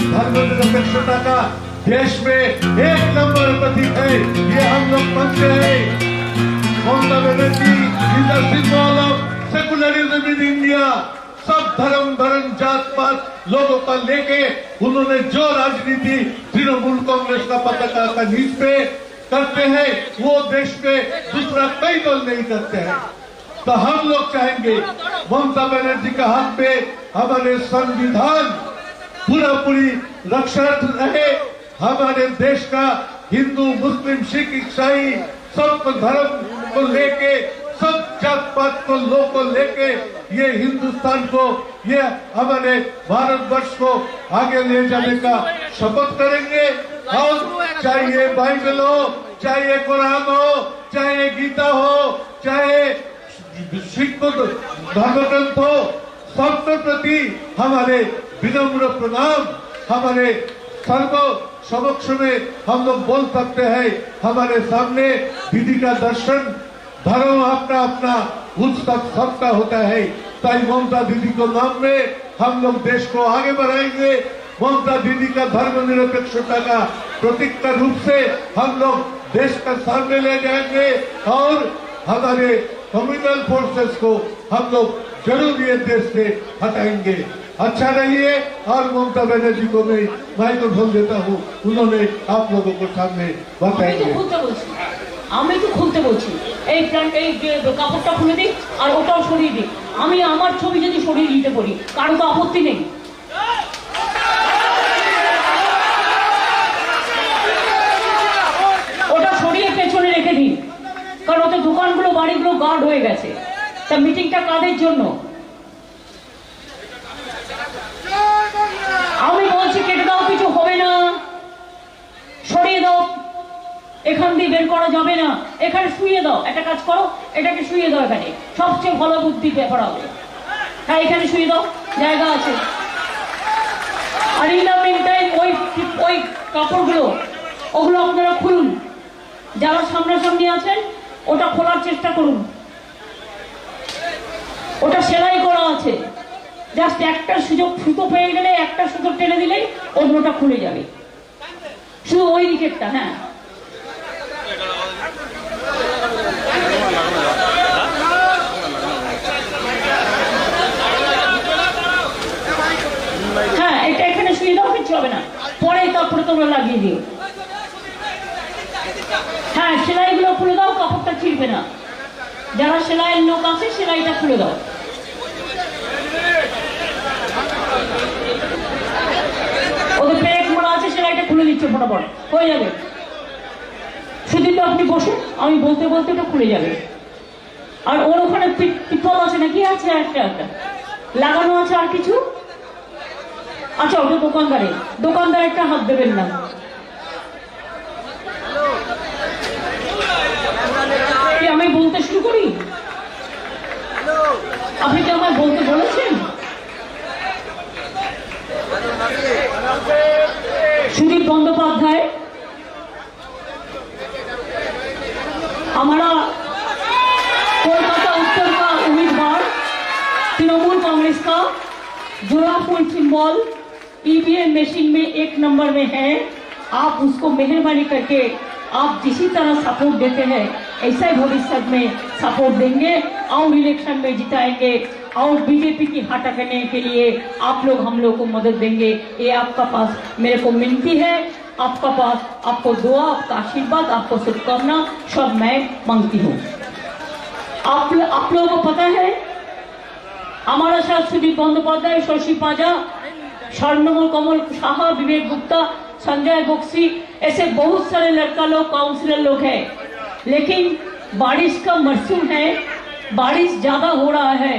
धर्मनिरपेक्षता का देश में एक नंबर प्रतीक है, ये हम लोग मानते हैं। Mamata Banerjee is the symbol of secularism in India. सब धर्म जात पात लोगों का लेके उन्होंने जो राजनीति तृणमूल कांग्रेस का पताका का नीच पे करते हैं, वो देश पे दूसरा कई दल नहीं करते हैं। तो हम लोग चाहेंगे ममता बनर्जी का हाथ में हमारे संविधान पूरी रक्षार्थ रहे। हमारे देश का हिंदू मुस्लिम सिख ईसाई सब धर्म को लेके, सब जात पात को लोग को लेके ये हिंदुस्तान को, ये हमारे भारतवर्ष को आगे ले जाने का शपथ करेंगे। और चाहे ये बाइबल हो, चाहे ये कुरान हो, चाहे गीता हो, चाहे सिख धर्म ग्रंथ हो, सबके प्रति हमारे विनम्र प्रणाम। हमारे सर्व समक्ष में हम लोग बोल सकते हैं, हमारे सामने दीदी का दर्शन, धर्म अपना अपना उत्सव सबका होता है। ताई ममता दीदी को नाम में हम लोग देश को आगे बढ़ाएंगे। ममता दीदी का धर्मनिरपेक्षता का प्रतीक का रूप से हम लोग देश का सामने ले जाएंगे और हमारे कम्युनल फोर्सेस को हम लोग जरूर ये देश से हटाएंगे। अच्छा रहिए। और ममता बनर्जी को मैं माइक्रोफोन देता हूँ, उन्होंने आप लोगों को सामने बताएंगे। আমি তো খুলতে বলছি, এই প্ল্যান্ট এই কাপড়টা খুলে দিই আর ওটাও সরিয়ে দিই। আমি আমার ছবি যদি সরিয়ে দিতে পারি, কারো তো আপত্তি নেই। ওটা সরিয়ে পেছনে রেখে দিন, কারণ ওতে দোকানগুলো বাড়িগুলো গার্ড হয়ে গেছে। তা মিটিংটা কাদের জন্য? আমি বলছি কেটে দাও, কিছু হবে না, সরিয়ে দাও। এখান দিয়ে বের করা যাবে না, এখানে শুয়ে দাও। একটা কাজ করো, এটাকে শুয়ে দাও, এখানে সবচেয়ে ভালো বুদ্ধি ব্যাপার হবে। হ্যাঁ, এখানে শুয়ে দাও, জায়গা আছে। আর ইন দ্য মিন টাইম ওই কাপড়গুলো ওগুলো আপনারা খুলুন। যারা সামনাসামনি আছেন ওটা খোলার চেষ্টা করুন। ওটা সেলাই করা আছে, জাস্ট একটা সুযোগ সুতো পেয়ে গেলে একটা সুতো টেনে দিলেই অন্যটা খুলে যাবে, শুধু ওই দিকেরটা। হ্যাঁ, হ্যাঁ, এটা এখানে শুয়ে দাও, কিছু হবে না, পরে তারপরে তোমরা লাগিয়ে দিও। হ্যাঁ, সেলাইগুলো খুলে দাও, কাপড়টা ছিঁড়বে না। যারা সেলাইয়ের লোক আছে সেলাইটা খুলে দাও। ওদের পেট মোড়া আছে, সেলাইটা খুলে দিচ্ছে, ফটাফট হয়ে যাবে। সেদিন তো আপনি বসে, আমি বলতে বলতে তো খুলে যাবে। আর ওর ওখানে পিতল আছে নাকি? আছে, একটা লাগানো আছে। আর কিছু? আচ্ছা, ওটা দোকানদার একটা হাত দেবেন না। আমি বলতে শুরু করি, আপনি কি আমায় বলতে বলেছেন? সুদীপ बंदोपाध्याय हमारा कोलकाता उत्तर का उम्मीदवार, तृणमूल कांग्रेस का जुड़ा फुल सिंबल ईवीएम मशीन में 1 नंबर में है। आप उसको मेहरबानी करके आप जिसी तरह सपोर्ट देते हैं ऐसा ही भविष्य में सपोर्ट देंगे और इलेक्शन में जिताएंगे और बीजेपी की हटा करने के लिए आप लोग हम लोग को मदद देंगे। ये आपका पास मेरे को मिनती है, आपका पास आपको दुआ, आपका आशीर्वाद, आपको शुभकामना सब मैं मांगती हूँ। आप लोगों को पता है हमारा साथ सुदीप बंदोपाध्याय, शशि पाजा, स्वर्णमल कमल साहा, विवेक गुप्ता, संजय बक्सी, ऐसे बहुत सारे लड़का लोग काउंसिलर लोग हैं। लेकिन बारिश का मौसम है, बारिश ज्यादा हो रहा है।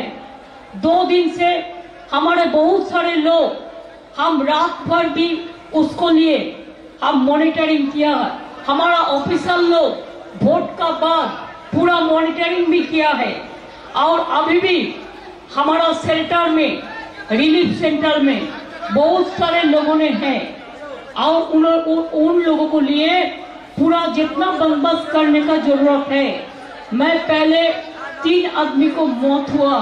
2 दिन से हमारे बहुत सारे लोग, हम रात भर भी उसको लिए हम मॉनिटरिंग किया है। हमारा ऑफिसर लोग वोट का बाद पूरा मॉनिटरिंग भी किया है। और अभी भी हमारा सेंटर में, रिलीफ सेंटर में बहुत सारे लोगों ने हैं और उन लोगों को लिए पूरा जितना बंदोबस्त करने का जरूरत है। मैं पहले 3 आदमी को मौत हुआ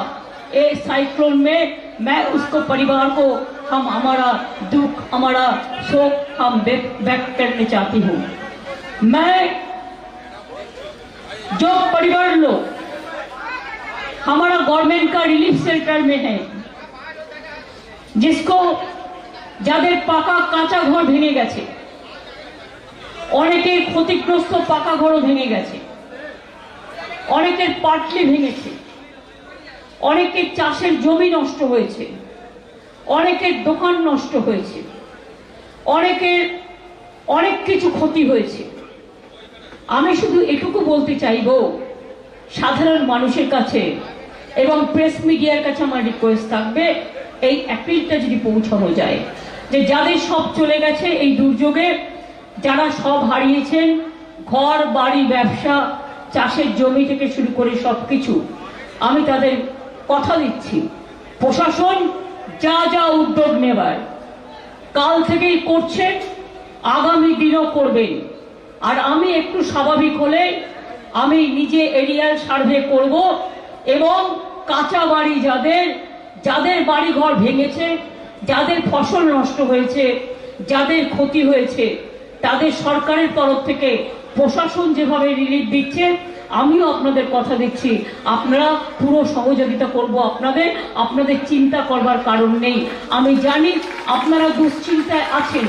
ये साइक्लोन में, मैं उसको परिवार को हम हमारा दुख, हमारा शोक हम व्यक्त करने चाहती हूँ। मैं जो परिवार लोग हमारा गवर्नमेंट का रिलीफ सेंटर में है, जिसको যাদের পাকা কাঁচা ঘর ভেঙে গেছে, অনেকের ক্ষতিগ্রস্ত পাকা ঘরও ভেঙে গেছে, অনেকের পাটলি ভেঙেছে, অনেকের চাষের জমি নষ্ট হয়েছে, অনেকের দোকান নষ্ট হয়েছে, অনেকের অনেক কিছু ক্ষতি হয়েছে। আমি শুধু এটুকু বলতে চাইবো সাধারণ মানুষের কাছে এবং প্রেস মিডিয়ার কাছে আমার রিকোয়েস্ট থাকবে, এই অ্যাপিলটা যদি পৌঁছানো যায় যে যাদের সব চলে গেছে এই দুর্যোগে, যারা সব হারিয়েছেন, ঘর বাড়ি ব্যবসা চাষের জমি থেকে শুরু করে সবকিছু, আমি তাদের কথা দিচ্ছি প্রশাসন যা যা উদ্যোগ নেবার কাল থেকেই করছেন, আগামী দিনও করবেন। আর আমি একটু স্বাভাবিক হলে আমি নিজে এরিয়াল সার্ভে করব এবং কাঁচা বাড়ি যাদের বাড়ি ঘর ভেঙেছে, যাদের ফসল নষ্ট হয়েছে, যাদের ক্ষতি হয়েছে, তাদের সরকারের তরফ থেকে প্রশাসন যেভাবে রিলিফ দিচ্ছে, আমিও আপনাদের কথা দিচ্ছি আপনারা পুরো সহযোগিতা করব আপনাদের চিন্তা করবার কারণ নেই। আমি জানি আপনারা দুশ্চিন্তায় আছেন,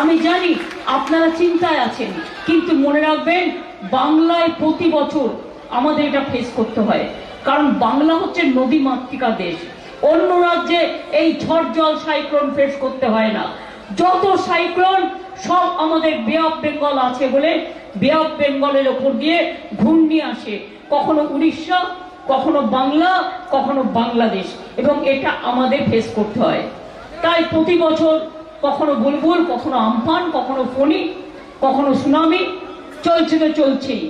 আমি জানি আপনারা চিন্তায় আছেন, কিন্তু মনে রাখবেন বাংলায় প্রতি বছর আমাদের এটা ফেস করতে হয়, কারণ বাংলা হচ্ছে নদী মাতৃকা দেশ। অন্য রাজ্যে এই ঝড় জল সাইক্লোন ফেস করতে হয় না। যত সাইক্লোন সব আমাদের বে অফ বেঙ্গল আছে বলে বে অফ বেঙ্গলের ওপর দিয়ে ঘূর্ণি আসে, কখনো উড়িষ্যা, কখনো বাংলা, কখনো বাংলাদেশ, এবং এটা আমাদের ফেস করতে হয়। তাই প্রতি বছর কখনো বুলবুল, কখনো আমফান, কখনো ফণি, কখনো সুনামি চলছে তো চলছেই।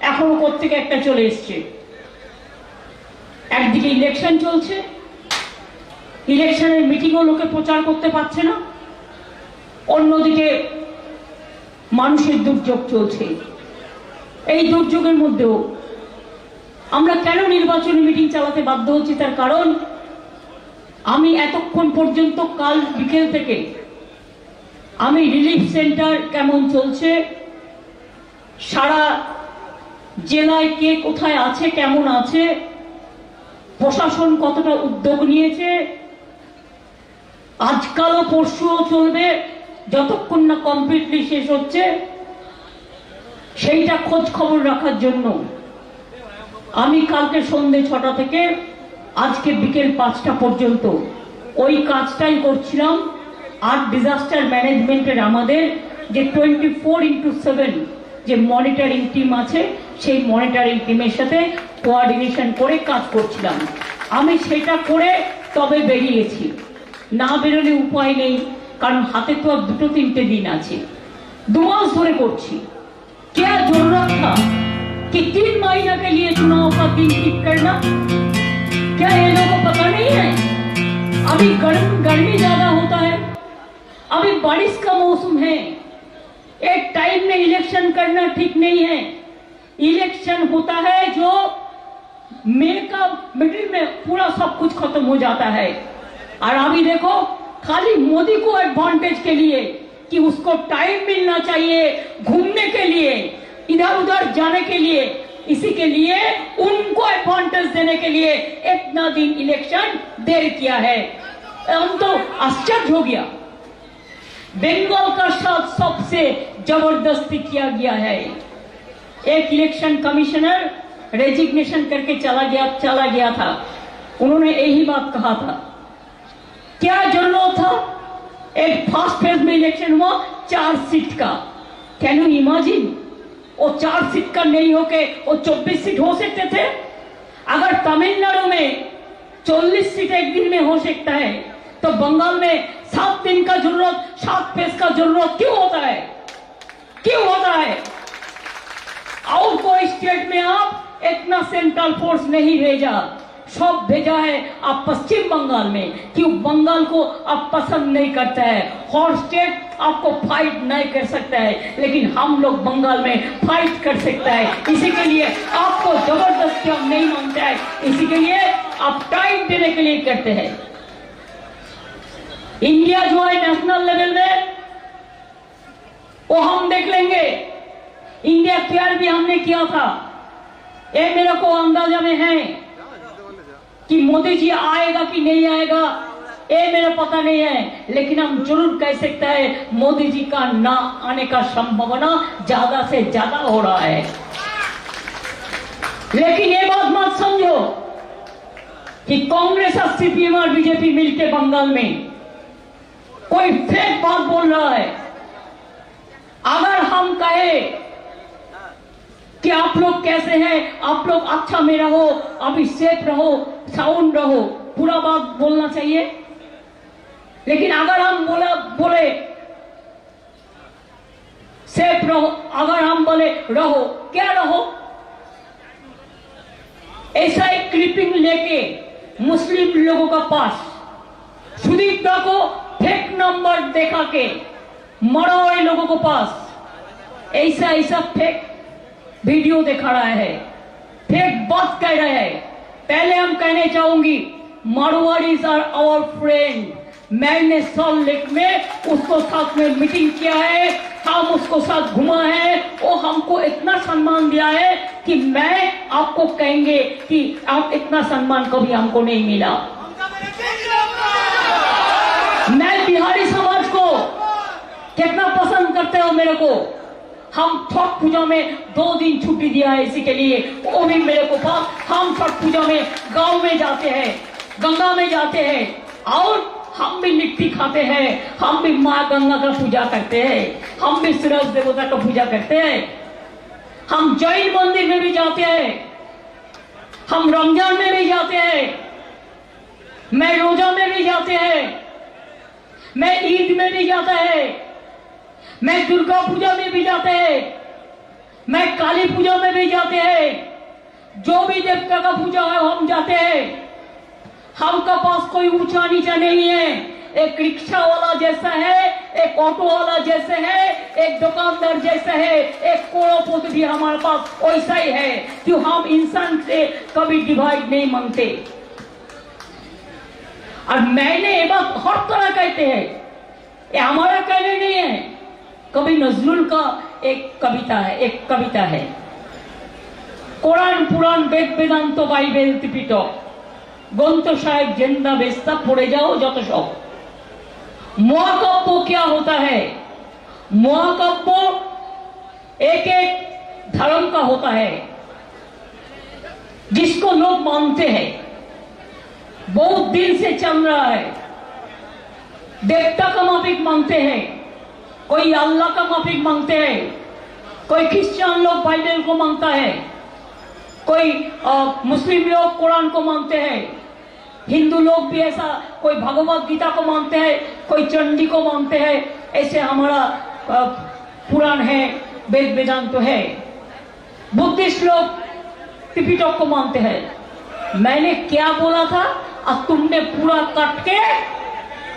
এখনো কোত্থেকে একটা চলে এসছে। একদিকে ইলেকশন চলছে, ইলেকশনের মিটিংও লোকে প্রচার করতে পারছে না, অন্যদিকে মানুষের দুর্যোগ চলছে। এই দুর্যোগের মধ্যেও আমরা কেন নির্বাচনী মিটিং চালাতে বাধ্য হচ্ছি, তার কারণ আমি এতক্ষণ পর্যন্ত কাল বিকেল থেকে আমি রিলিফ সেন্টার কেমন চলছে, সারা জেলায় কে কোথায় আছে, কেমন আছে, প্রশাসন কতটা উদ্যোগ নিয়েছে, আজকালও পরশুও চলবে যতক্ষণ না কমপ্লিটলি শেষ হচ্ছে, সেইটা খোঁজ খবর রাখার জন্য আমি কালকে সন্ধ্যে 6টা থেকে আজকে বিকেল 5টা পর্যন্ত ওই কাজটাই করছিলাম। আর ডিজাস্টার ম্যানেজমেন্টের আমাদের যে 24x7 যে মনিটরিং টিম আছে, সেই মনিটরিং টিমের সাথে কোঅর্ডিনেশন করে কাজ করছিলাম। আমি সেটা করে তবে বেরিয়েছি, না বেরোলে উপায় নেই, কারণ হাতে তো আর 2-3টে দিন আছে। 2 मास ধরে করছি। क्या जरूरत था कि 3 महीने के लिए चुनाव का दिन ठीक करना? क्या ये लोगों को पता नहीं है? अभी गर्मी ज्यादा होता है, अभी बारिश का मौसम है, एक टाइम में इलेक्शन करना ठीक नहीं है। इलेक्शन होता है जो मई का मिडिल में पूरा सब कुछ खत्म हो जाता है। और अभी देखो खाली मोदी को एडवांटेज के लिए कि उसको टाइम मिलना चाहिए घूमने के लिए, इधर उधर जाने के लिए, इसी के लिए उनको एडवांटेज देने के लिए इतना दिन इलेक्शन देर किया है। हम तो आश्चर्य हो गया। बंगाल का साथ सबसे जबरदस्ती किया गया है। एक इलेक्शन कमिश्नर रेजिग्नेशन करके चला गया था, उन्होंने यही बात कहा था। क्या जरूरत था? एक फर्स्ट फेज में इलेक्शन हुआ 4 सीट का। Can you imagine? वो 4 सीट का नहीं होके वो 24 सीट हो सकते थे। अगर तमिलनाडु में 40 सीट एक दिन में हो सकता है, तो बंगाल में 7 दिन का जरूरत, 7 फेज का जरूरत क्यों होता है? क्यों होता है? और कोई स्टेट में आप इतना सेंट्रल फोर्स नहीं भेजा, सब भेजा है आप पश्चिम बंगाल में। क्यों? बंगाल को आप पसंद नहीं करता है। हर स्टेट आपको फाइट नहीं कर सकता है, लेकिन हम लोग बंगाल में फाइट कर सकता है। इसी के लिए आपको जबरदस्ती हम नहीं मानते हैं, इसी के लिए आप टाइम देने के लिए करते हैं। इंडिया जो है नेशनल लेवल में वो हम देख लेंगे। इंडिया केयर भी हमने किया था। ये मेरे को अंदाजा में है कि मोदी जी आएगा कि नहीं आएगा ये मेरे पता नहीं है, लेकिन हम जरूर कह सकते हैं मोदी जी का ना आने का संभावना ज्यादा से ज्यादा हो रहा है। लेकिन ये बात मत समझो कि कांग्रेस और सीपीएम और बीजेपी मिलकर बंगाल में कोई फेक बात बोल रहा है। अगर हम कहे कि आप लोग कैसे हैं, आप लोग अच्छा में रहो, अभी सेफ रहो, साउंड रहो, पूरा बात बोलना चाहिए। लेकिन अगर हम बोले सेफ रहो, अगर हम बोले रहो, क्या रहो? ऐसा एक क्लिपिंग लेके मुस्लिम लोगों का पास सुदीप दा को फेक नंबर देखा के मरा हुए लोगों को पास ऐसा फेक वीडियो दिखा रहा है, फेक बात कह रहा है। पहले हम कहने चाहूंगी मारवाड़ीज आर आवर फ्रेंड। मैंने सॉल्ट लेक में उसको साथ में मीटिंग किया है, हम उसको साथ घुमा है, वो हमको इतना सम्मान दिया है कि मैं आपको कहेंगे कि आप इतना सम्मान कभी हमको नहीं मिला। मैं बिहारी समाज को कितना पसंद करते हो मेरे को। हम छठ पूजा में 2 दिन छुट्टी दिया है इसी के लिए, वो भी मेरे को पास। हम छठ पूजा में गांव में जाते हैं, गंगा में जाते हैं और हम भी लिट्टी खाते हैं, हम भी माँ गंगा का पूजा करते हैं, हम भी सूरज देवता का पूजा करते हैं, हम जैन मंदिर में भी जाते हैं, हम रमजान में भी जाते हैं, मैं रोजा में भी जाते हैं, मैं ईद में भी जाता है, मैं दुर्गा पूजा में भी जाते हैं, मैं काली पूजा में भी जाते हैं। जो भी देवता का पूजा है हम जाते हैं। हमका पास कोई ऊंचा नीचा नहीं है। एक रिक्शा वाला जैसा है, एक ऑटो वाला जैसे है, एक दुकानदार जैसा है, एक करोड़पति भी हमारे पास वैसा ही है। क्यों? हम इंसान से कभी डिवाइड नहीं मांगते। और मैंने ये बात हर तरह कहते हैं, ये हमारा कहने नहीं है। कभी नजरुल का एक कविता है, কোরআন পুরাণ বেদ বেদান্ত বাইবেল ত্রিপিটক গ্রন্থ সাহেব জেন্দা বেস্তা পড়ে যাও যত সব। महाकाव्य क्या होता है? महाकाव्य एक एक धर्म का होता है जिसको लोग मानते हैं, बहुत दिन से चल रहा है। देवता का माफिक मांगते हैं, कोई अल्लाह का माफिक मांगते हैं, कोई क्रिश्चियन लोग बाइबल को मांगता है, कोई मुस्लिम लोग कुरान को मानते हैं, हिंदू लोग भी ऐसा, कोई भगवत गीता को मानते हैं, कोई चंडी को मानते हैं। ऐसे हमारा पुराण है, वेद वेदांत है। बुद्धिस्ट लोग त्रिपिटक को मानते हैं। मैंने क्या बोला था और तुमने पूरा काट के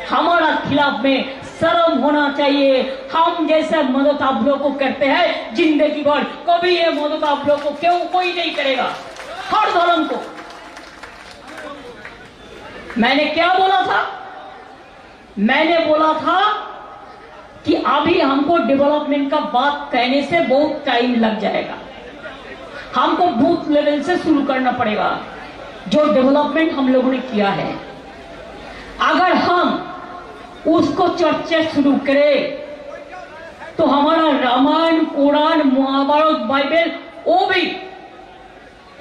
हमारा खिलाफ में शर्म होना चाहिए। हम जैसे मदद आप लोग को करते हैं जिंदगी भर, कभी ये मदद आप लोग को क्यों कोई नहीं करेगा, हर धर्म को। मैंने क्या बोला था? मैंने बोला था कि अभी हमको डेवलपमेंट का बात कहने से बहुत टाइम लग जाएगा, हमको बूथ लेवल से शुरू करना पड़ेगा। जो डेवलपमेंट हम लोगों ने किया है, अगर हम उसको चर्चा शुरू करें तो हमारा रामायण, कुरान, महाभारत, बाइबल वो भी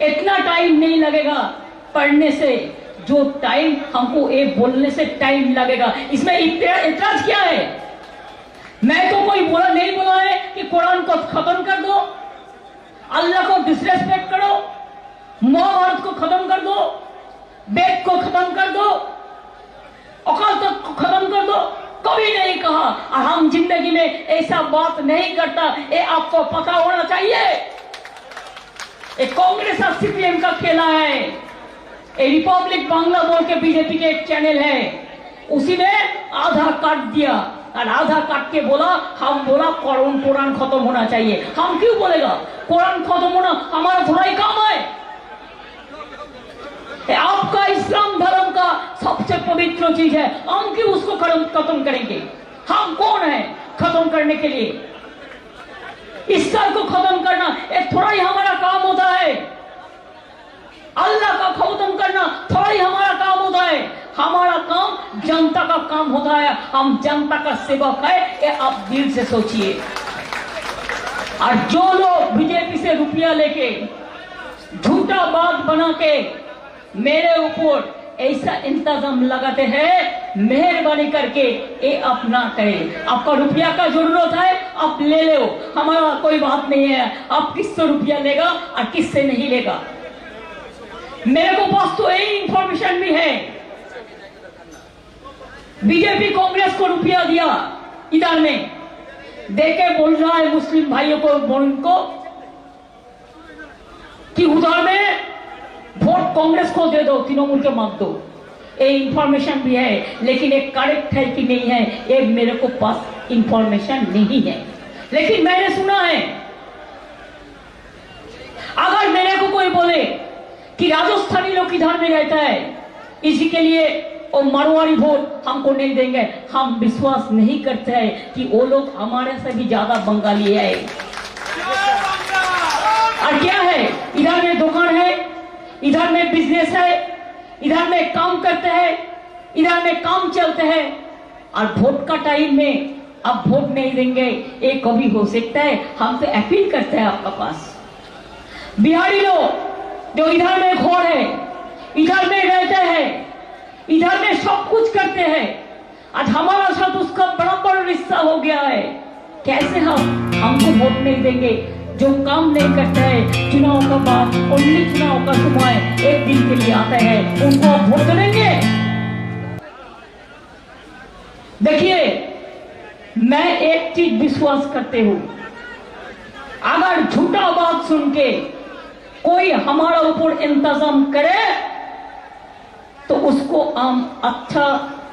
इतना टाइम नहीं लगेगा पढ़ने से जो टाइम हमको ये बोलने से टाइम लगेगा। इसमें इतराज क्या है? मैं तो कोई नहीं बोला है कि कुरान को खत्म कर दो, अल्लाह को डिसरेस्पेक्ट करो, महाभारत को खत्म कर दो, वेद को खत्म कर दो, अकाल तक को खत्म कर दो, कभी नहीं कहा। और हम जिंदगी में ऐसा बात नहीं करता, ये आपको पता होना चाहिए। ये कांग्रेस और सीपीएम का खेला है। ये रिपब्लिक बांग्ला बोल के बीजेपी के एक चैनल है, उसी ने आधा काट दिया और आधा काट के बोला, हम बोला कुरान खत्म होना चाहिए। हम क्यों बोलेगा? कुरान खत्म होना हमारा थोड़ा ही काम है। ये आपका इस्लाम धर्म का सबसे पवित्र चीज है, हम क्यों उसको खत्म करेंगे? हम कौन है खत्म करने के लिए? ईश्वर को खत्म करना ये थोड़ा ही हमारा काम होता है। अल्लाह का खत्म करना थोड़ा ही हमारा काम होता है। हमारा काम जनता का काम होता है। हम जनता का सेवक है, ये आप दिल से सोचिए। और जो लोग बीजेपी से रुपया लेके झूठा बात बना के मेरे ऊपर ऐसा इंतजाम लगाते हैं, मेहरबानी करके ये आप ना करें। आपका रुपया का जरूरत है, आप ले लो, हमारा कोई बात नहीं है। आप किससे रुपया लेगा और किससे नहीं लेगा, मेरे को पास तो यही इंफॉर्मेशन भी है। बीजेपी कांग्रेस को रुपया दिया इधर में, देके बोल रहा है मुस्लिम भाइयों को, बहन को कि उधर में वोट कांग्रेस को दे दो, तृणमूल के मत दो। ये इंफॉर्मेशन भी है, लेकिन एक करेक्ट है कि नहीं है ये मेरे को पास इंफॉर्मेशन नहीं है। लेकिन मैंने सुना है, अगर मेरे को कोई बोले कि राजस्थानी लोग इधर में रहता है, इसी के लिए और मारवाड़ी वोट हमको नहीं देंगे, हम विश्वास नहीं करते हैं कि वो लोग हमारे से भी ज्यादा बंगाली है। और क्या है, इधर में दुकान है, इधर में बिजनेस है, इधर में काम करते हैं, इधर में काम चलते हैं, और वोट का टाइम में अब वोट नहीं देंगे, ये कभी हो सकता है। हम तो अपील करते हैं आपका पास, बिहारी लोग जो इधर में घर है, इधर में रहते हैं, इधर में सब कुछ करते हैं, आज हमारा साथ उसका बड़ा बड़ा रिश्ता हो गया है। कैसे हमको वोट नहीं देंगे? जो काम नहीं करता है, चुनाव का बाद ओनली चुनाव का समय एक दिन के लिए आता है, उनको आप वोट करेंगे? देखिए, मैं एक चीज विश्वास करते हूं, अगर झूठा बात सुन के कोई हमारा ऊपर इंतजाम करे तो उसको हम अच्छा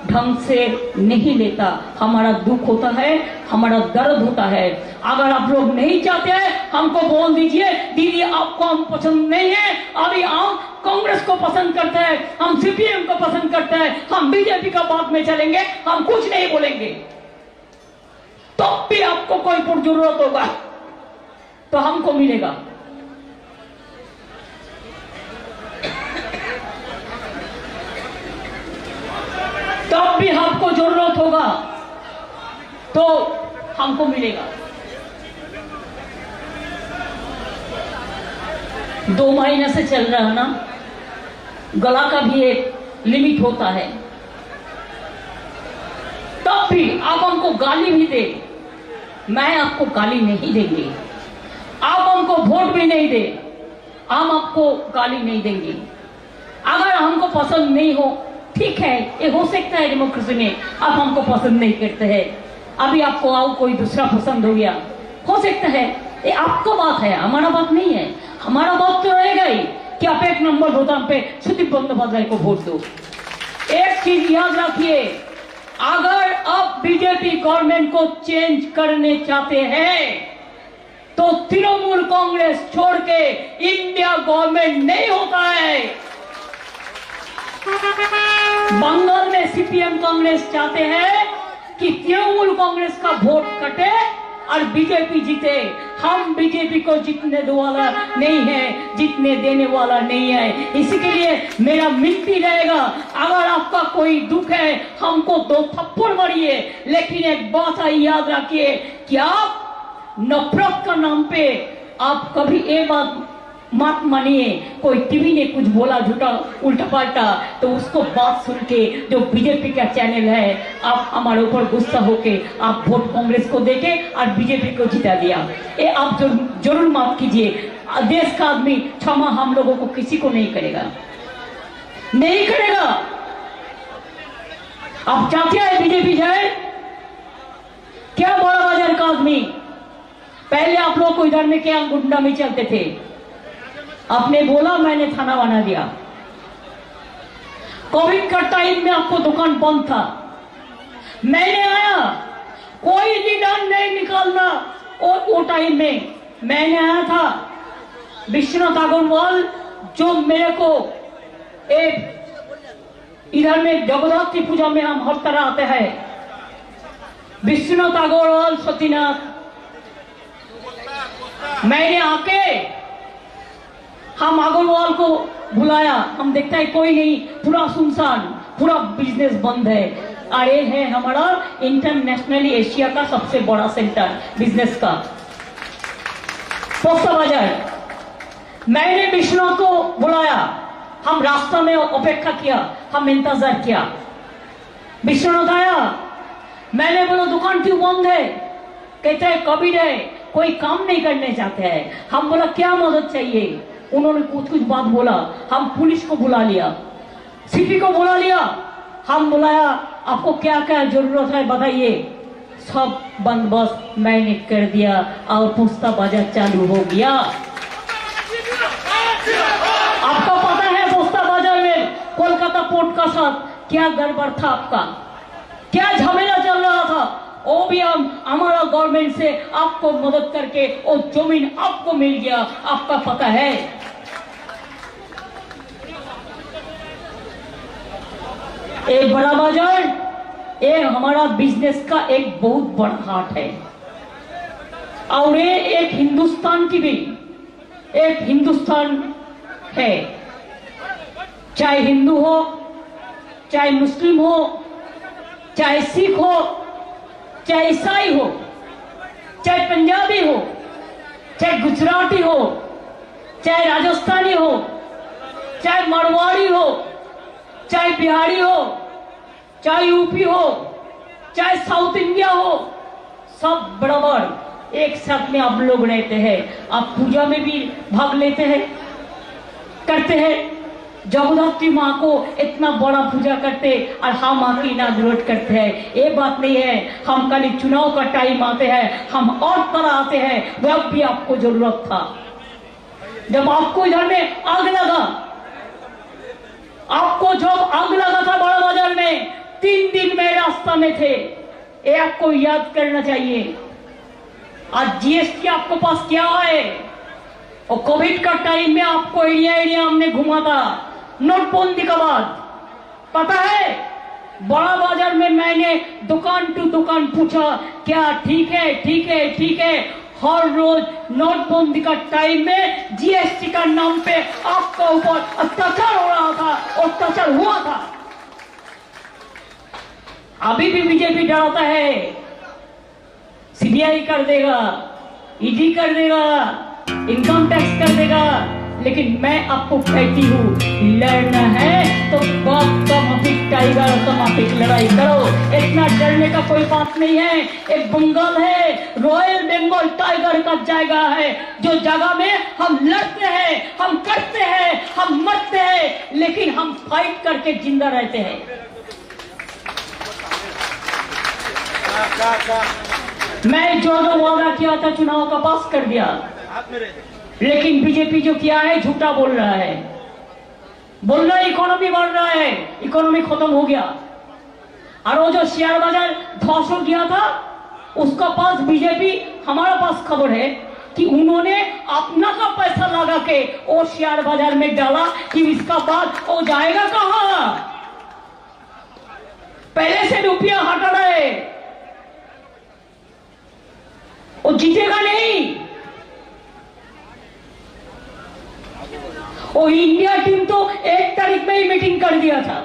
ढंग से नहीं लेता। हमारा दुख होता है, हमारा दर्द होता है। अगर आप लोग नहीं चाहते हमको बोल दीजिए, दीदी आपको हम पसंद नहीं है, अभी हम कांग्रेस को पसंद करते हैं, हम सीपीएम को पसंद करते हैं, हम बीजेपी का बात में चलेंगे, हम कुछ नहीं बोलेंगे। तो भी आपको कोई पर जरूरत होगा तो हमको मिलेगा। तब भी आपको जरूरत होगा तो हमको मिलेगा। 2 महीने से चल रहा है ना, गला का भी एक लिमिट होता है। तब भी आप हमको गाली भी दे, मैं आपको गाली नहीं देंगे। आप हमको वोट भी नहीं दे, हम आपको गाली नहीं देंगे। अगर हमको पसंद नहीं हो, ठीक है, ये हो सकता है डेमोक्रेसी में आप हमको पसंद नहीं करते हैं, अभी आपको आओ कोई दूसरा पसंद हो गया, हो सकता है, ये आपका बात है, हमारा बात नहीं है। हमारा बात तो रहेगा ही कि आप 1 नंबर बोताम पे सुदीप बंदोपाध्याय को वोट दो। एक चीज याद रखिए, अगर आप बीजेपी गवर्नमेंट को चेंज करने चाहते हैं तो तृणमूल कांग्रेस छोड़ के इंडिया गवर्नमेंट नहीं होता है। बंगाल में सीपीएम कांग्रेस चाहते हैं कि तृणमूल कांग्रेस का वोट कटे और बीजेपी जीते। हम बीजेपी को जीतने वाला नहीं है, जीतने देने वाला नहीं है। इसी के लिए मेरा मिनती रहेगा, अगर आपका कोई दुख है हमको 2 थप्पड़ मारिए, लेकिन एक बात याद रखिए कि आप नफरत का नाम पे आप कभी ये बात मत मानिए, कोई टीवी ने कुछ बोला झूठा उल्टा पाल्टा तो उसको बात सुन के जो बीजेपी का चैनल है, आप हमारे ऊपर गुस्सा होके आप वोट कांग्रेस को देके और बीजेपी को जिता दिया। ये आप जरूर माफ कीजिए। देश का आदमी क्षमा हम लोगों को किसी को नहीं करेगा, नहीं करेगा। आप चाहते हैं बीजेपी जाए क्या? बड़ा बाजार का आदमी, पहले आप लोग को इधर में क्या गुंडा में चलते थे, आपने बोला मैंने थाना बना दिया। कोविड का टाइम में आपको दुकान बंद था, मैंने आया, कोई निदान नहीं निकालना, और वो टाइम में मैंने आया था। विश्वनाथ अग्रवाल जो मेरे को एक इधर में जगद्धात्री पूजा में हम हर तरह आते हैं, विश्वनाथ अग्रवाल सतीनाथ, मैंने आके हम अग्रवाल को बुलाया, हम देखता है कोई नहीं, पूरा सुनसान, पूरा बिजनेस बंद है। और ये है हमारा इंटरनेशनली एशिया का सबसे बड़ा सेंटर बिजनेस का, पोस्ता बाजार। मैंने विश्वनाथ को बुलाया, हम रास्ता में अपेक्षा किया, हम इंतजार किया, विश्वनाथ आया। मैंने बोला दुकान क्यों बंद है? कहते हैं कोविड है, कोई काम नहीं करने चाहते हैं। हम बोला क्या मदद चाहिए? उन्होंने कुछ बात बोला, हम पुलिस को बुला लिया, सीपी को बुला लिया, हम बुलाया, आपको क्या क्या जरूरत है बताइए। सब बंदोबस्त मैंने कर दिया और पोस्ता बाजार चालू हो गया। आपको पता है पोस्ता बाजार में कोलकाता पोर्ट का साथ क्या गड़बड़ था, आपका क्या झमेला चल रहा था, वो भी हम हमारा गवर्नमेंट से आपको मदद करके वो जमीन आपको मिल गया, आपका पता है। एक बड़ा बाजार, ये हमारा बिजनेस का एक बहुत बड़ा हाट है, और ये एक हिंदुस्तान की भी एक हिंदुस्तान है। चाहे हिंदू हो, चाहे मुस्लिम हो, चाहे सिख हो, चाहे ईसाई हो, चाहे पंजाबी हो, चाहे गुजराती हो, चाहे राजस्थानी हो, चाहे मारवाड़ी हो, चाहे बिहारी हो, चाहे यूपी हो, चाहे साउथ इंडिया हो, सब बराबर एक साथ में आप लोग रहते हैं। आप पूजा में भी भाग लेते हैं, करते हैं। जगद्धात्री माँ को इतना बड़ा पूजा करते और हम आके इनाग्रेट करते हैं, ये बात नहीं है। हम खाली चुनाव का टाइम आते हैं, हम और तरह आते हैं। वह भी आपको जरूरत था, जब आपको इधर में आग लगा, आपको जब आग लगा था बड़ा बाजार में, 3 दिन में रास्ता में थे, ये आपको याद करना चाहिए। आज जीएसटी आपको पास क्या है? और कोविड का टाइम में आपको एरिया एरिया हमने घुमा था, नोटबंदी का बाद पता है। बड़ा बाजार में मैंने दुकान टू दुकान पूछा, क्या ठीक है, ठीक है, ठीक है। हर रोज नोटबंदी का टाइम में जीएसटी का नाम पे आपका ऊपर अत्याचार हो रहा था, अत्याचार हुआ था। अभी भी बीजेपी डराता है, सीबीआई कर देगा, ईडी कर देगा, इनकम टैक्स कर देगा, लेकिन मैं आपको कहती हूँ, लड़ना है तो बाप का माफिक टाइगर का माफिक लड़ाई करो। इतना डरने का कोई बात नहीं है। एक बंगाल है, रॉयल बंगाल टाइगर का जगह है, जो जगह में हम लड़ते हैं, हम करते हैं, हम मरते हैं, लेकिन हम फाइट करके जिंदा रहते हैं। मैं जो वादा किया था चुनाव का पास कर दिया, लेकिन बीजेपी जो किया है झूठा बोल रहा है। बोल रहा है इकोनॉमी बढ़ रहा है, इकोनॉमी खत्म हो गया। और वो जो शेयर बाजार ध्वस्त हो गया था, उसका पास बीजेपी, हमारा पास खबर है कि उन्होंने अपना का पैसा लगा के वो शेयर बाजार में डाला, कि इसका बाद वो जाएगा कहां? पहले से रुपया हटा रहे, वो जीतेगा नहीं। वो इंडिया टीम तो 1 तारीख में ही मीटिंग कर दिया था।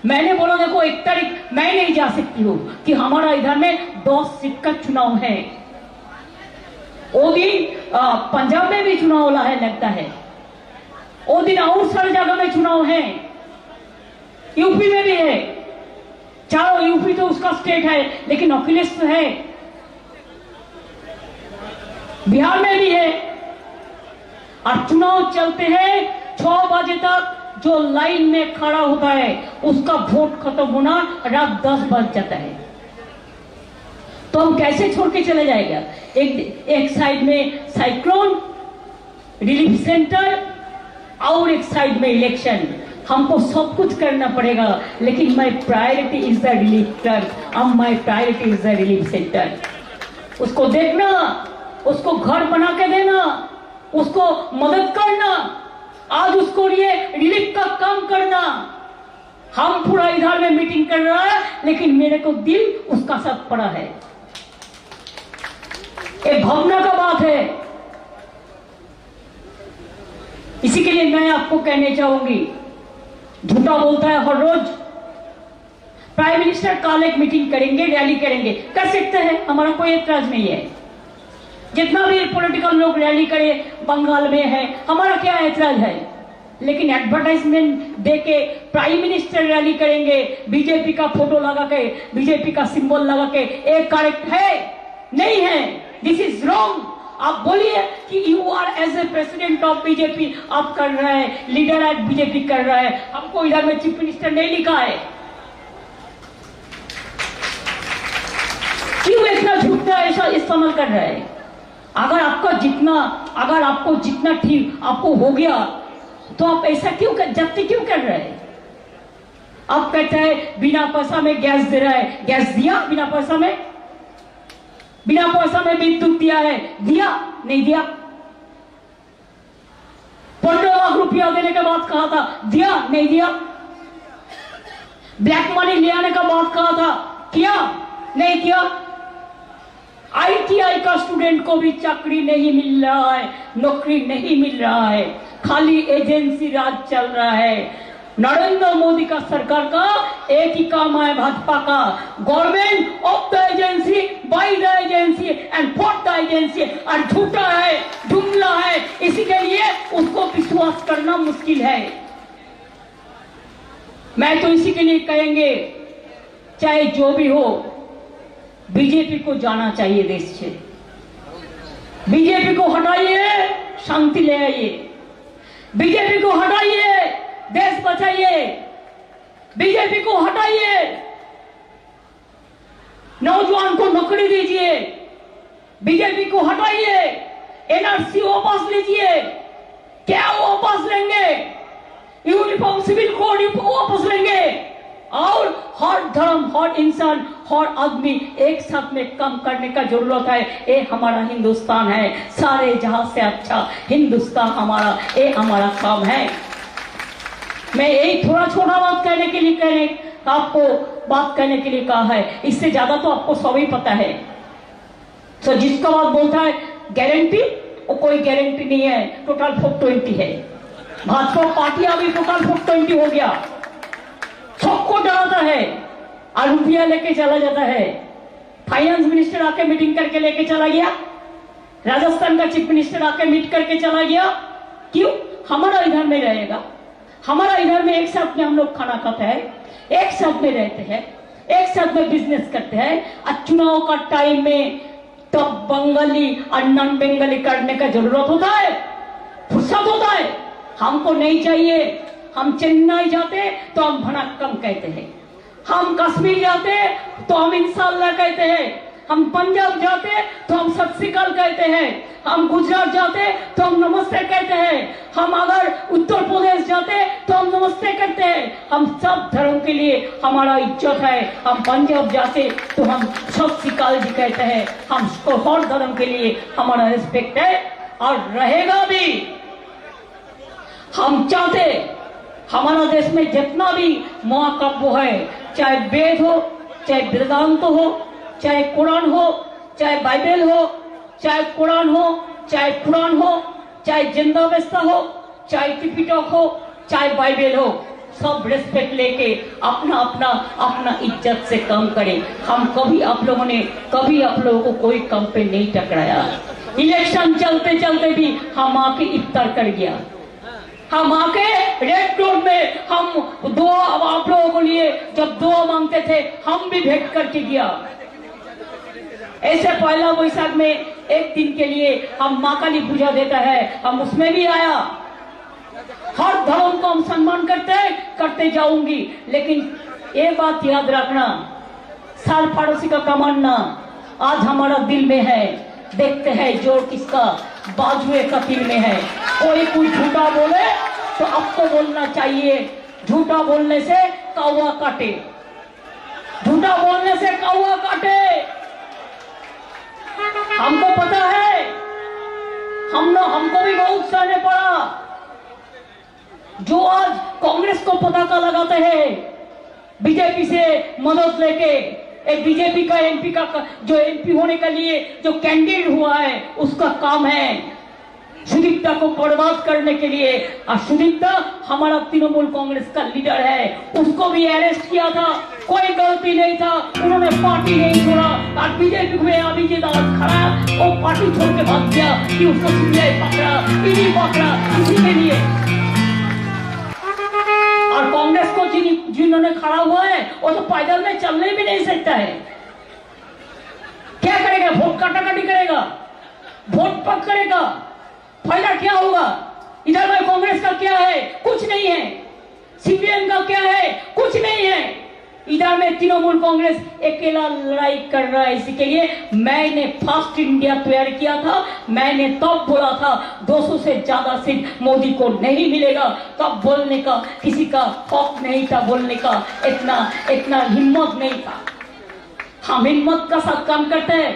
मैंने बोला देखो 1 तारीख मैं नहीं जा सकती हूँ, कि हमारा इधर में 10 सीट का चुनाव है। वो दिन पंजाब में भी चुनाव वाला है लगता है, वो दिन और सारी जगह में चुनाव है, यूपी में भी है। चारों यूपी तो उसका स्टेट है, लेकिन अखिलेश तो है, बिहार में भी है। और चुनाव चलते हैं 6 बजे तक, जो लाइन में खड़ा होता है उसका वोट खत्म होना रात 10 बज जाता है। तो हम कैसे छोड़ के चले जाएगा? एक साइड में साइक्लोन रिलीफ सेंटर और एक साइड में इलेक्शन। हमको सब कुछ करना पड़ेगा, लेकिन my priority is the relief centre, my priority is the relief centre. उसको देखना, उसको घर बना के देना, उसको मदद करना, आज उसको लिए रिलीफ का काम करना। हम पूरा इधर में मीटिंग कर रहा है, लेकिन मेरे को दिल उसका साथ पड़ा है। ये भावना का बात है। इसी के लिए मैं आपको कहने चाहूंगी, झूठा बोलता है हर रोज। प्राइम मिनिस्टर कल एक मीटिंग करेंगे, रैली करेंगे, कर सकते हैं, हमारा कोई एतराज नहीं है। जितना भी पॉलिटिकल लोग रैली करे बंगाल में है, हमारा क्या एतराज है। लेकिन एडवर्टाइजमेंट देके प्राइम मिनिस्टर रैली करेंगे, बीजेपी का फोटो लगा के, बीजेपी का सिंबल लगा के, एक करेक्ट है? नहीं है। This is wrong. आप बोलिए कि you are as a president of BJP, आप कर रहे हैं, लीडर एट बीजेपी कर रहा है। हमको इधर में चीफ मिनिस्टर नहीं लिखा है। क्यों इतना झूठ का ऐसा इस्तेमाल कर रहा है? अगर आपको जितना ठीक आपको हो गया, तो आप ऐसा क्यों जब्ती क्यों कर रहे हैं? आप कहते हैं बिना पैसा में गैस दे रहा है, गैस दिया बिना पैसा में? बिना पैसा में विद्युत दिया है, दिया नहीं दिया? 15 लाख रुपया देने के बाद कहा था, दिया नहीं दिया? ब्लैक मनी ले आने का बात कहा था, किया नहीं किया? आईटीआई का स्टूडेंट को भी चाकरी नहीं मिल रहा है, नौकरी नहीं मिल रहा है, खाली एजेंसी राज चल रहा है। नरेंद्र मोदी का सरकार का एक ही काम है, भाजपा का, government of the agency, by the agency and for the agency. और झूठा है, जुमला है, इसी के लिए उसको विश्वास करना मुश्किल है। मैं तो इसी के लिए कहेंगे, चाहे जो भी हो, बीजेपी को जाना चाहिए देश से। बीजेपी को हटाइए, शांति ले आइए। बीजेपी को हटाइए, देश बचाइए। बीजेपी को हटाइए, नौजवान को नौकरी दीजिए। बीजेपी को हटाइए, एनआरसी वापस लीजिए। क्या वापस लेंगे? यूनिफॉर्म सिविल कोड वापस लेंगे। और हर धर्म, हर इंसान, हर आदमी एक साथ में काम करने का जरूरत है। ये हमारा हिंदुस्तान है, सारे जहां से अच्छा हिंदुस्तान हमारा, ये हमारा काम है। मैं एक थोड़ा छोटा बात कहने के लिए आपको बात कहने के लिए कहा है, इससे ज्यादा तो आपको सब ही पता है। तो जिसका बात बोलता है गारंटी, वो कोई गारंटी नहीं है। टोटल 420 है। भाजपा पार्टी अभी टोटल 420 हो गया। सबको डराता है और रुपया लेके चला जाता है। फाइनेंस मिनिस्टर आके मीटिंग करके लेके चला गया, राजस्थान का चीफ मिनिस्टर आके मीट करके चला गया। क्यों? हमारा इधर में रहेगा, हमारा इधर में एक साथ में हम लोग खाना खाते हैं, एक साथ में रहते हैं, एक साथ में बिजनेस करते हैं। और चुनाव का टाइम में तब बंगाली और नॉन बंगाली करने का जरूरत होता है, फुर्सत होता है। हमको नहीं चाहिए। हम चेन्नई जाते तो हम भनक्कम कहते हैं, हम कश्मीर जाते तो हम इंशाल्लाह कहते हैं, हम पंजाब जाते तो हम सत श्री अकाल कहते हैं, हम गुजरात जाते तो हम नमस्ते कहते हैं, हम अगर उत्तर प्रदेश जाते तो हम नमस्ते कहते हैं। हम सब धर्म के लिए हमारा इज्जत है। हम पंजाब जाते तो हम सत श्री अकाल जी कहते हैं। हम हर धर्म के लिए हमारा रिस्पेक्ट है और रहेगा भी। हम चाहते हमारा देश में जितना भी महाकाव्य है, चाहे वेद हो, चाहे वेदांत हो, चाहे कुरान हो, चाहे बाइबल हो, चाहे कुरान हो, चाहे कुरान हो, चाहे जिंदावेस्ता हो, चाहे त्रिपिटक हो, चाहे बाइबल हो, सब रेस्पेक्ट लेके अपना अपना अपना इज्जत से काम करें। हम कभी आप लोगों को कोई काम पे नहीं टकराया। इलेक्शन चलते चलते भी हम आके इफ्तार कर गया। हम आके रेड रोड में हम दुआ आप लोगों को लिए जब दुआ मांगते थे, हम भी भेंट करके गया। ऐसे पहला वैशाख में एक दिन के लिए हम माँ काली पूजा देता है, हम उसमें भी आया। हर धर्म को हम सम्मान करते जाऊंगी। लेकिन ये बात याद रखना, साल पड़ोसी का तमन्ना आज हमारा दिल में है। देखते हैं जोर किसका बाजुए कतील में है। कोई कुछ झूठा बोले तो आपको बोलना चाहिए, झूठा बोलने से कौवा काटे, झूठा बोलने से कौवा काटे। हमको पता है, हमको भी बहुत सहने पड़ा। जो आज कांग्रेस को पताका लगाते हैं बीजेपी से मदद लेके, एक बीजेपी का एमपी का जो एमपी होने के लिए जो कैंडिडेट हुआ है उसका काम है सुदीप्ता को बर्बाद करने के लिए। और सुदीप्ता हमारा तृणमूल कांग्रेस का लीडर है, उसको भी अरेस्ट किया था, कोई गलती नहीं था, उन्होंने पार्टी नहीं छोड़ा। और बीजेपी में अभिजीत आज खड़ा, वो पार्टी छोड़ के भाग गया कि उसको सीबीआई पकड़ा, ईडी पकड़ा, इसी के लिए। और कांग्रेस को जिन्होंने खड़ा हुआ है वो तो पैदल में चलने भी नहीं सकता है। क्या करेगा? वोट काटाकाटी करेगा, वोट पक करेगा, फायदा क्या होगा? इधर में कांग्रेस का क्या है? कुछ नहीं है। सीपीएम का क्या है? कुछ नहीं है। इधर में तृणमूल कांग्रेस अकेला लड़ाई कर रहा है। इसी के लिए मैंने फास्ट इंडिया तैयार किया था। मैंने तब बोला था 200 से ज्यादा सीट मोदी को नहीं मिलेगा। तब बोलने का किसी का हक नहीं था, बोलने का इतना हिम्मत नहीं था। हम हिम्मत का साथ काम करते हैं।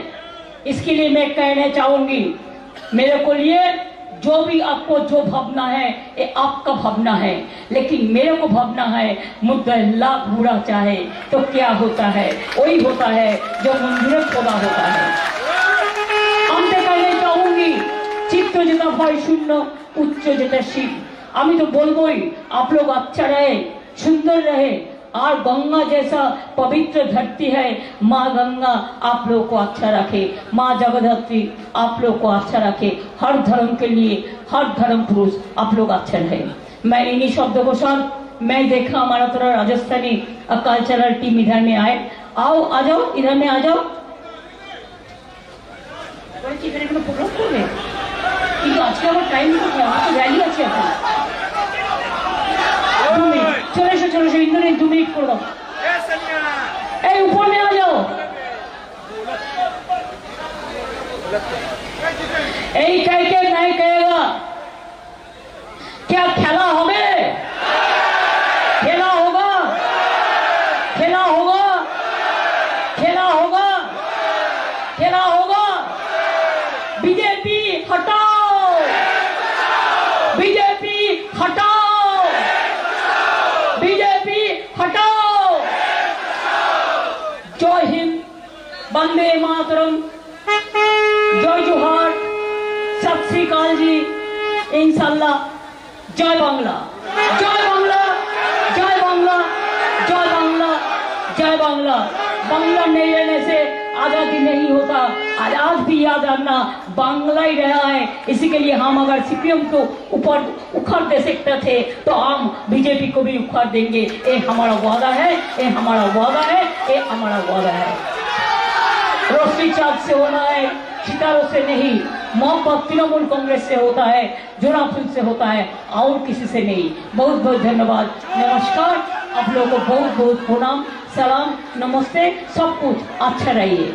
इसके लिए मैं कहना चाहूंगी, मेरे को लिए जो भी आपको जो भावना है ये आपका भावना है, लेकिन मेरे को भावना है मुद्दा लाख बुरा चाहे तो क्या होता है, वही होता है जो मंजूर खुदा होता है। हम तो कहना चाहूंगी चित्त जेता भय शून्य उच्च जेता शिव। আমি তো বলবোই आप लोग अच्छा रहे, सुंदर रहे। और गंगा जैसा पवित्र धरती है, माँ गंगा आप लोग को अच्छा रखे, माँ जगदत्री आप लोग को अच्छा रखे। हर धर्म के लिए हर धर्म पुरुष आप लोग अच्छे रहे। मैं इन्हीं शब्दों को साथ मैं देखा हमारा थोड़ा राजस्थानी कल्चरल टीम इधर में आए। आओ, आ जाओ, इधर में आ जाओ। प्रोग्राम করবে কিন্তু আজকে আমার টাইম কোথায়? আমার তো র্যালি আছে এখন। চলে এসো ইন্দ্রনীল, 2 মিনিট করে দাও। এই উপর में आ जाओ। এই কাইকে নাই কহেगा क्या खेला হবে? खेला होगा, खेला होगा, खेला होगा, खेला होगा। बीजेपी हटाओ, बीजेपी हटाओ, बीजेपी हटाओ। जय हिंद, वंदे मातरम, जय जोहार, सत श्री अकाल जी, इंशाल्लाह। जय बांग्ला, जय बांग्ला, जय बांग्ला, जय बांग्ला, जय बांग्ला। बांग्ला नहीं रहने से आजादी नहीं होता। आज भी याद रखना, बांग्ला ही रहा है। इसी के लिए हम अगर सीपीएम को ऊपर उखाड़ दे सकते थे तो हम बीजेपी को भी उखाड़ देंगे। ये हमारा वादा है, ये हमारा वादा है, ये हमारा वादा है। रोशनी चाँद से होना है, सितारों से नहीं। मोहब्बत तृणमूल कांग्रेस से होता है, जोराफुल से होता है, और किसी से नहीं। बहुत बहुत धन्यवाद, नमस्कार। आप लोगों को बहुत बहुत प्रणाम, सलाम, नमस्ते। सब कुछ अच्छा रहिए।